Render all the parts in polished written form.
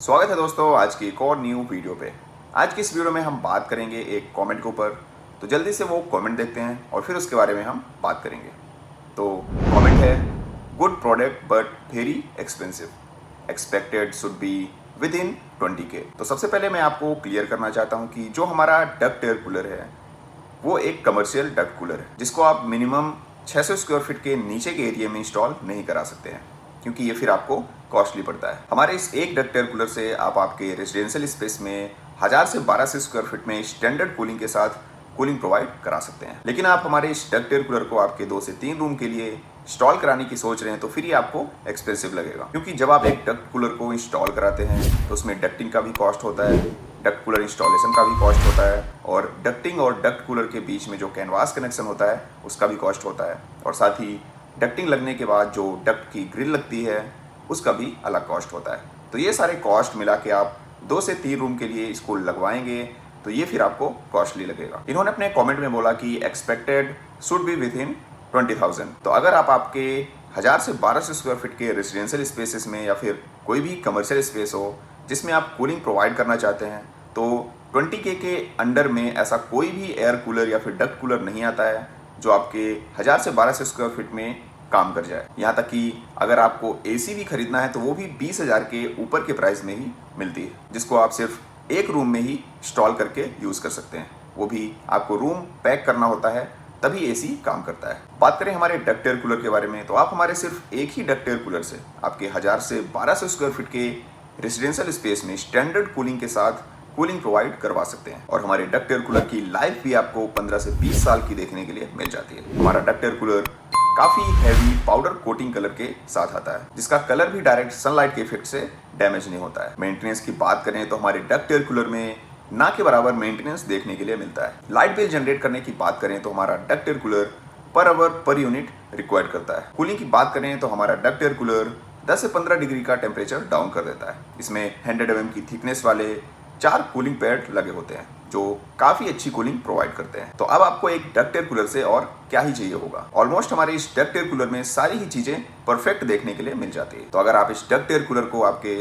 स्वागत है दोस्तों आज की एक और न्यू वीडियो पे। आज की इस वीडियो में हम बात करेंगे एक कमेंट के ऊपर। तो जल्दी से वो कमेंट देखते हैं और फिर उसके बारे में हम बात करेंगे। तो कमेंट है, good product but very expensive, expected should be with in 20K। तो सबसे पहले मैं आपको क्लियर करना चाहता हूँ कि जो हमारा डक्ट एयर कूलर है वो एक कमर्शियल डक्ट कूलर है जिसको आप मिनिमम 600 स्क्वायर फीट के नीचे के एरिया में इंस्टॉल नहीं करा सकते हैं, क्योंकि ये फिर आपको कॉस्टली पड़ता है। हमारे इस एक डक्ट एयर कूलर से आप आपके रेजिडेंशियल स्पेस में 1000 से 1200 स्क्वायर फीट में स्टैंडर्ड कूलिंग के साथ कूलिंग प्रोवाइड करा सकते हैं। लेकिन आप हमारे इस डक्ट एयर कूलर को आपके 2 से 3 रूम के लिए इंस्टॉल कराने की सोच रहे हैं तो फिर ये आपको एक्सपेंसिव लगेगा, क्योंकि जब आप एक डक्ट कूलर को इंस्टॉल कराते हैं तो उसमें डक्टिंग का भी कॉस्ट होता है, डक्ट कूलर इंस्टॉलेशन का भी कॉस्ट होता है, और डक्टिंग और डक्ट कूलर के बीच में जो कैनवास कनेक्शन होता है उसका भी कॉस्ट होता है, और साथ ही डक्टिंग लगने के बाद जो डक्ट की ग्रिल लगती है उसका भी अलग कॉस्ट होता है। तो ये सारे कॉस्ट मिला के आप 2 से 3 रूम के लिए इसको लगवाएंगे तो ये फिर आपको कॉस्टली लगेगा। इन्होंने अपने कमेंट में बोला कि expected should be with in 20,000। तो अगर आप आपके 1000 से 1200 स्क्वायर फीट के रेजिडेंशियल स्पेसेस में या फिर कोई भी कमर्शियल स्पेस हो जिसमें आप कूलिंग प्रोवाइड करना चाहते हैं तो 20K के अंडर में ऐसा कोई भी एयर कूलर या फिर डक्ट कूलर नहीं आता है जो आपके 1000 से 1200 स्क्वायर फीट में काम कर जाए। यहाँ तक कि अगर आपको एसी भी खरीदना है तो वो भी 20,000 के ऊपर के प्राइस में ही मिलती है, जिसको आप सिर्फ एक रूम में ही इंस्टॉल करके यूज़ कर सकते हैं। वो भी आपको रूम पैक करना होता है तभी एसी काम करता है। बात करें हमारे डक्ट एयर कूलर के बारे में तो आप हमारे सिर्फ एक ही डक्ट एयर कूलर से आपके 1000 से 1200 स्क्वायर फीट के रेजिडेंशियल स्पेस में स्टैंडर्ड कूलिंग के साथ कूलिंग प्रोवाइड करवा सकते हैं। और हमारे डक्ट एयर कूलर की लाइफ भी आपको 15 से 20 साल की देखने के लिए मिल जाती है। हमारा डक्ट एयर कूलर काफी हैवी पाउडर कोटिंग कलर के साथ आता है, जिसका कलर भी डायरेक्ट सनलाइट के इफेक्ट से डैमेज नहीं होता है। मेंटेनेंस की बात करें तो हमारे डक्ट एयर कूलर में ना के बराबर मेंटेनेंस देखने के लिए मिलता है। लाइट बिल जनरेट करने की बात करें तो हमारा duct air cooler per hour per unit required करता है। कूलिंग की बात करें तो हमारा डक्ट एयर कूलर 10 से 15 डिग्री का टेम्परेचर डाउन कर देता है। इसमें 100 mm की थिकनेस वाले 4 कूलिंग पैड लगे होते हैं जो काफी अच्छी कूलिंग प्रोवाइड करते हैं। तो अब आपको एक डक्ट एयर कूलर से और क्या ही चाहिए होगा। ऑलमोस्ट हमारे इस डक्ट एयर कूलर में सारी ही चीजें परफेक्ट देखने के लिए मिल जाती है। तो अगर आप इस डक्ट एयर कूलर को आपके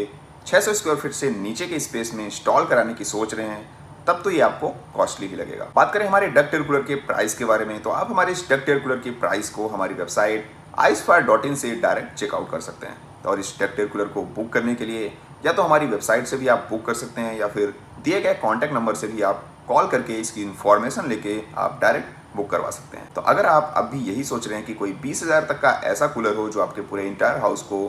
600 स्क्वायर फीट से नीचे के स्पेस में इंस्टॉल कराने की सोच रहे हैं तब तो ये आपको कॉस्टली ही लगेगा। बात करें हमारे डक्ट एयर कूलर के प्राइस के बारे में तो आप हमारे इस डक्ट एयर कूलर की प्राइस को हमारी वेबसाइट ispire.in से डायरेक्ट चेकआउट कर सकते हैं। और इस डक्ट एयर कूलर को बुक करने के लिए या तो हमारी वेबसाइट से भी आप बुक कर सकते हैं या फिर दिए गए कॉन्टैक्ट नंबर से भी आप कॉल करके इसकी इन्फॉर्मेशन लेके आप डायरेक्ट बुक करवा सकते हैं। तो अगर आप अब भी यही सोच रहे हैं कि कोई 20,000 तक का ऐसा कूलर हो जो आपके पूरे इंटायर हाउस को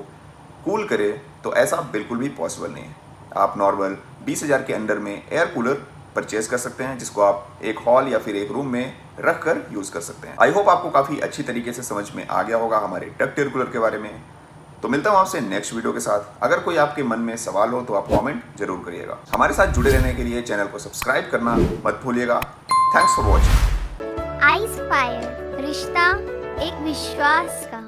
कूल करे तो ऐसा बिल्कुल भी पॉसिबल नहीं है। आप नॉर्मल 20,000 के अंडर में एयर कूलर परचेज कर सकते हैं जिसको आप एक हॉल या फिर एक रूम में रख कर यूज कर सकते हैं। आई होप आपको काफी अच्छी तरीके से समझ में आ गया होगा हमारे डक्ट एयर कूलर के बारे में। तो मिलता हूं आपसे नेक्स्ट वीडियो के साथ। अगर कोई आपके मन में सवाल हो तो आप कमेंट जरूर करिएगा। हमारे साथ जुड़े रहने के लिए चैनल को सब्सक्राइब करना मत भूलिएगा। Thanks for watching. आइस्पायर, रिश्ता एक विश्वास का।